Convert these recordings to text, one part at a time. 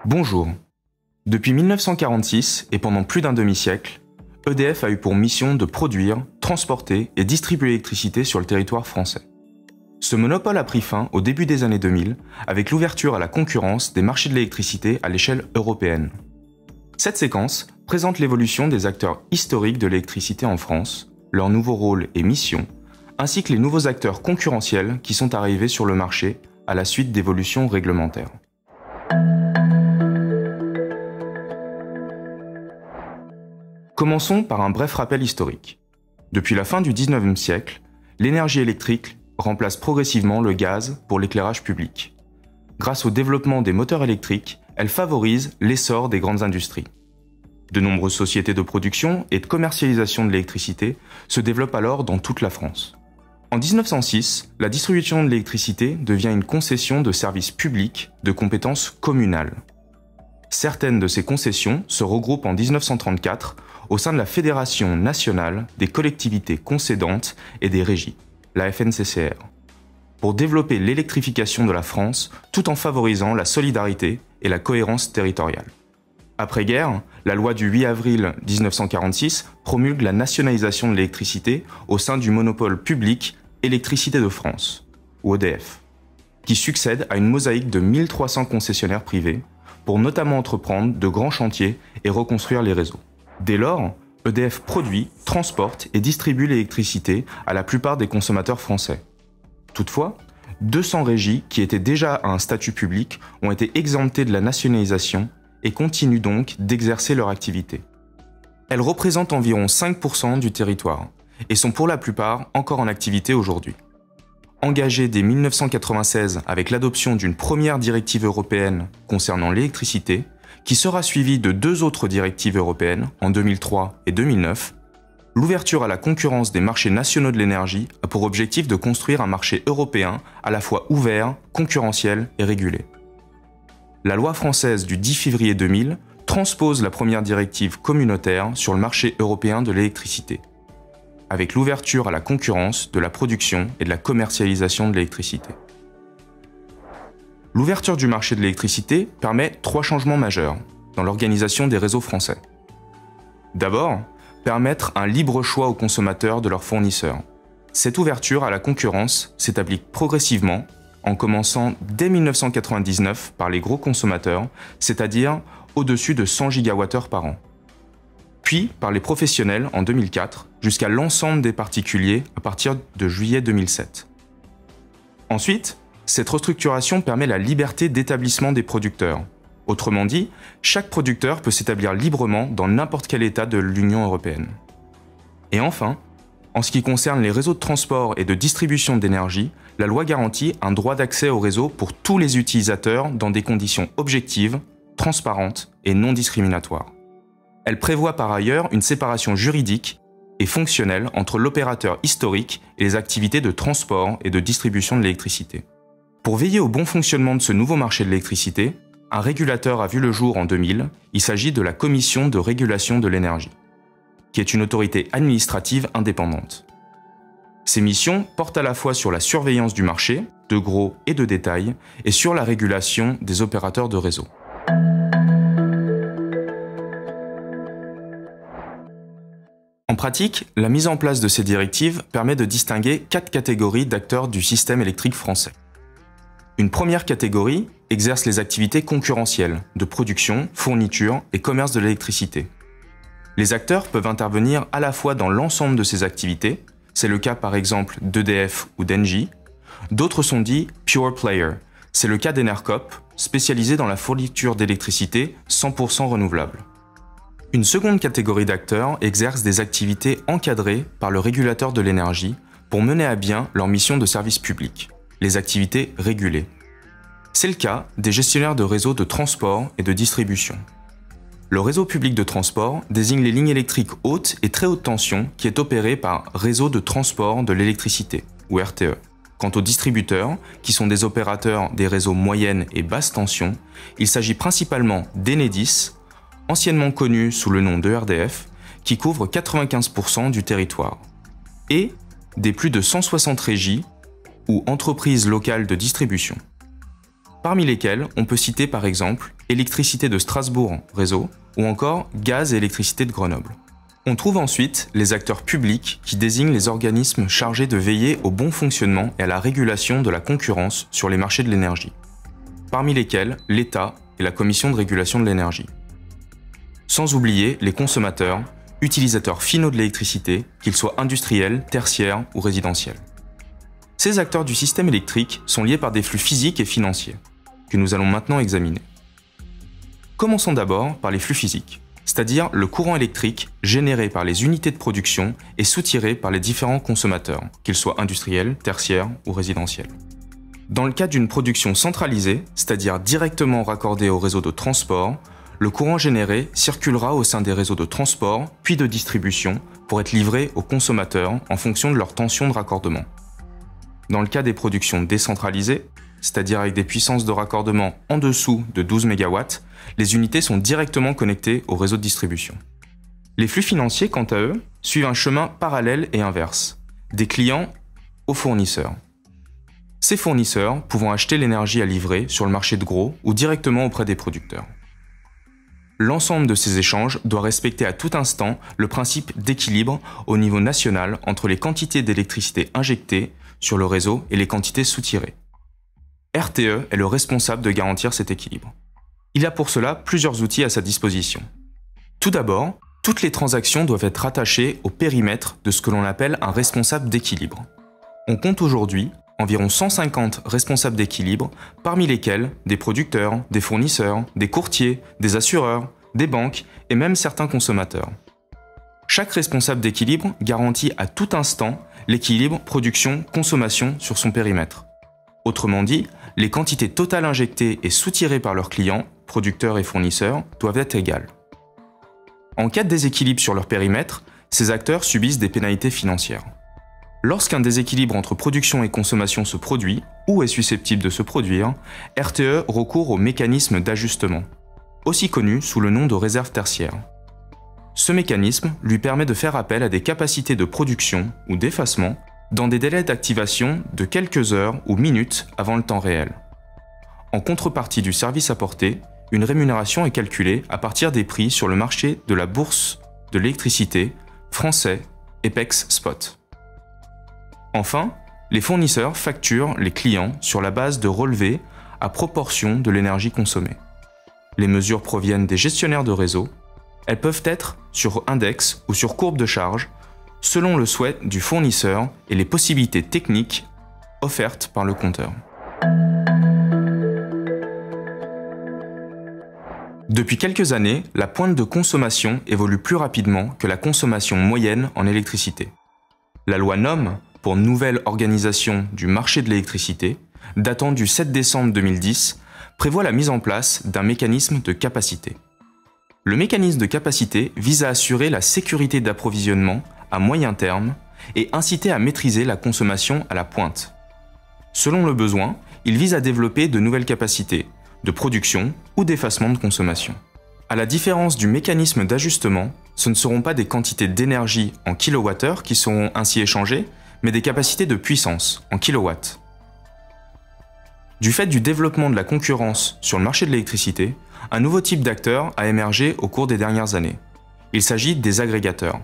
Bonjour. Depuis 1946 et pendant plus d'un demi-siècle, EDF a eu pour mission de produire, transporter et distribuer l'électricité sur le territoire français. Ce monopole a pris fin au début des années 2000 avec l'ouverture à la concurrence des marchés de l'électricité à l'échelle européenne. Cette séquence présente l'évolution des acteurs historiques de l'électricité en France, leur nouveau rôle et mission, ainsi que les nouveaux acteurs concurrentiels qui sont arrivés sur le marché à la suite d'évolutions réglementaires. Commençons par un bref rappel historique. Depuis la fin du 19e siècle, l'énergie électrique remplace progressivement le gaz pour l'éclairage public. Grâce au développement des moteurs électriques, elle favorise l'essor des grandes industries. De nombreuses sociétés de production et de commercialisation de l'électricité se développent alors dans toute la France. En 1906, la distribution de l'électricité devient une concession de service public de compétences communales. Certaines de ces concessions se regroupent en 1934 au sein de la Fédération nationale des collectivités concédantes et des régies, la FNCCR, pour développer l'électrification de la France tout en favorisant la solidarité et la cohérence territoriale. Après-guerre, la loi du 8 avril 1946 promulgue la nationalisation de l'électricité au sein du monopole public Électricité de France, ou EDF, qui succède à une mosaïque de 1300 concessionnaires privés pour notamment entreprendre de grands chantiers et reconstruire les réseaux. Dès lors, EDF produit, transporte et distribue l'électricité à la plupart des consommateurs français. Toutefois, 200 régies qui étaient déjà à un statut public ont été exemptées de la nationalisation et continuent donc d'exercer leur activité. Elles représentent environ 5% du territoire et sont pour la plupart encore en activité aujourd'hui. Engagées dès 1996 avec l'adoption d'une première directive européenne concernant l'électricité, qui sera suivie de 2 autres directives européennes en 2003 et 2009, l'ouverture à la concurrence des marchés nationaux de l'énergie a pour objectif de construire un marché européen à la fois ouvert, concurrentiel et régulé. La loi française du 10 février 2000 transpose la première directive communautaire sur le marché européen de l'électricité, avec l'ouverture à la concurrence de la production et de la commercialisation de l'électricité. L'ouverture du marché de l'électricité permet 3 changements majeurs dans l'organisation des réseaux français. D'abord, permettre un libre choix aux consommateurs de leurs fournisseurs. Cette ouverture à la concurrence s'établit progressivement, en commençant dès 1999 par les gros consommateurs, c'est-à-dire au-dessus de 100 GWh par an. Puis par les professionnels en 2004, jusqu'à l'ensemble des particuliers à partir de juillet 2007. Ensuite, cette restructuration permet la liberté d'établissement des producteurs. Autrement dit, chaque producteur peut s'établir librement dans n'importe quel État de l'Union européenne. Et enfin, en ce qui concerne les réseaux de transport et de distribution d'énergie, la loi garantit un droit d'accès au réseau pour tous les utilisateurs dans des conditions objectives, transparentes et non discriminatoires. Elle prévoit par ailleurs une séparation juridique et fonctionnelle entre l'opérateur historique et les activités de transport et de distribution de l'électricité. Pour veiller au bon fonctionnement de ce nouveau marché de l'électricité, un régulateur a vu le jour en 2000, il s'agit de la Commission de régulation de l'énergie, qui est une autorité administrative indépendante. Ses missions portent à la fois sur la surveillance du marché, de gros et de détail, et sur la régulation des opérateurs de réseau. En pratique, la mise en place de ces directives permet de distinguer 4 catégories d'acteurs du système électrique français. Une première catégorie exerce les activités concurrentielles de production, fourniture et commerce de l'électricité. Les acteurs peuvent intervenir à la fois dans l'ensemble de ces activités, c'est le cas par exemple d'EDF ou d'Engie. D'autres sont dits pure player, c'est le cas d'Enercop, spécialisé dans la fourniture d'électricité 100% renouvelable. Une seconde catégorie d'acteurs exerce des activités encadrées par le régulateur de l'énergie pour mener à bien leur mission de service public, les activités régulées. C'est le cas des gestionnaires de réseaux de transport et de distribution. Le réseau public de transport désigne les lignes électriques hautes et très haute tension qui est opéré par Réseau de transport de l'électricité, ou RTE. Quant aux distributeurs, qui sont des opérateurs des réseaux moyenne et basse tension, il s'agit principalement d'Enedis, anciennement connu sous le nom de ERDF, qui couvre 95% du territoire, et des plus de 160 régies ou entreprises locales de distribution. parmi lesquels on peut citer par exemple Électricité de Strasbourg Réseau ou encore Gaz et Électricité de Grenoble. On trouve ensuite les acteurs publics qui désignent les organismes chargés de veiller au bon fonctionnement et à la régulation de la concurrence sur les marchés de l'énergie, parmi lesquels l'État et la Commission de régulation de l'énergie. Sans oublier les consommateurs, utilisateurs finaux de l'électricité, qu'ils soient industriels, tertiaires ou résidentiels. Ces acteurs du système électrique sont liés par des flux physiques et financiers, que nous allons maintenant examiner. Commençons d'abord par les flux physiques, c'est-à-dire le courant électrique généré par les unités de production et soutiré par les différents consommateurs, qu'ils soient industriels, tertiaires ou résidentiels. Dans le cas d'une production centralisée, c'est-à-dire directement raccordée au réseau de transport, le courant généré circulera au sein des réseaux de transport puis de distribution pour être livré aux consommateurs en fonction de leur tension de raccordement. Dans le cas des productions décentralisées, c'est-à-dire avec des puissances de raccordement en dessous de 12 MW, les unités sont directement connectées au réseau de distribution. Les flux financiers, quant à eux, suivent un chemin parallèle et inverse, des clients aux fournisseurs. Ces fournisseurs pouvant acheter l'énergie à livrer sur le marché de gros ou directement auprès des producteurs. L'ensemble de ces échanges doit respecter à tout instant le principe d'équilibre au niveau national entre les quantités d'électricité injectées sur le réseau et les quantités soutirées. RTE est le responsable de garantir cet équilibre. Il a pour cela plusieurs outils à sa disposition. Tout d'abord, toutes les transactions doivent être rattachées au périmètre de ce que l'on appelle un responsable d'équilibre. On compte aujourd'hui environ 150 responsables d'équilibre, parmi lesquels des producteurs, des fournisseurs, des courtiers, des assureurs, des banques et même certains consommateurs. Chaque responsable d'équilibre garantit à tout instant l'équilibre production-consommation sur son périmètre. Autrement dit, les quantités totales injectées et soutirées par leurs clients, producteurs et fournisseurs, doivent être égales. En cas de déséquilibre sur leur périmètre, ces acteurs subissent des pénalités financières. Lorsqu'un déséquilibre entre production et consommation se produit, ou est susceptible de se produire, RTE recourt au mécanisme d'ajustement, aussi connu sous le nom de réserve tertiaire. Ce mécanisme lui permet de faire appel à des capacités de production ou d'effacement dans des délais d'activation de quelques heures ou minutes avant le temps réel. En contrepartie du service apporté, une rémunération est calculée à partir des prix sur le marché de la bourse de l'électricité français EPEX Spot. Enfin, les fournisseurs facturent les clients sur la base de relevés à proportion de l'énergie consommée. Les mesures proviennent des gestionnaires de réseau. Elles peuvent être sur index ou sur courbe de charge, selon le souhait du fournisseur et les possibilités techniques offertes par le compteur. Depuis quelques années, la pointe de consommation évolue plus rapidement que la consommation moyenne en électricité. La loi NOM, pour Nouvelle Organisation du marché de l'électricité, datant du 7 décembre 2010, prévoit la mise en place d'un mécanisme de capacité. Le mécanisme de capacité vise à assurer la sécurité d'approvisionnement à moyen terme et inciter à maîtriser la consommation à la pointe. Selon le besoin, il vise à développer de nouvelles capacités de production ou d'effacement de consommation. À la différence du mécanisme d'ajustement, ce ne seront pas des quantités d'énergie en kilowattheures qui seront ainsi échangées, mais des capacités de puissance en kilowatts. Du fait du développement de la concurrence sur le marché de l'électricité, un nouveau type d'acteur a émergé au cours des dernières années. Il s'agit des agrégateurs.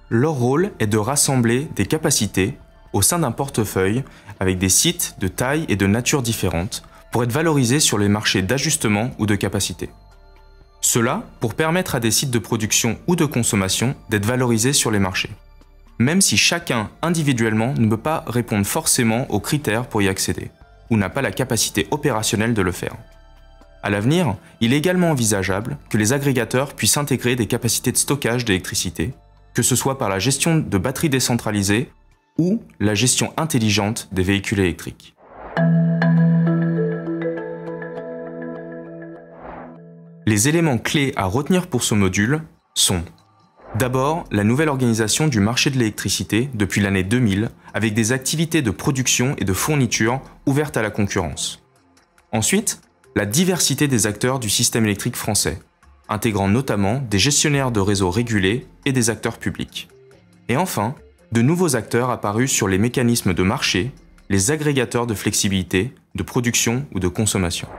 Leur rôle est de rassembler des capacités au sein d'un portefeuille avec des sites de taille et de nature différentes pour être valorisés sur les marchés d'ajustement ou de capacité. Cela pour permettre à des sites de production ou de consommation d'être valorisés sur les marchés, même si chacun individuellement ne peut pas répondre forcément aux critères pour y accéder, ou n'a pas la capacité opérationnelle de le faire. À l'avenir, il est également envisageable que les agrégateurs puissent intégrer des capacités de stockage d'électricité, que ce soit par la gestion de batteries décentralisées ou la gestion intelligente des véhicules électriques. Les éléments clés à retenir pour ce module sont d'abord la nouvelle organisation du marché de l'électricité depuis l'année 2000 avec des activités de production et de fourniture ouvertes à la concurrence. Ensuite, la diversité des acteurs du système électrique français, intégrant notamment des gestionnaires de réseaux régulés et des acteurs publics. Et enfin, de nouveaux acteurs apparus sur les mécanismes de marché, les agrégateurs de flexibilité, de production ou de consommation.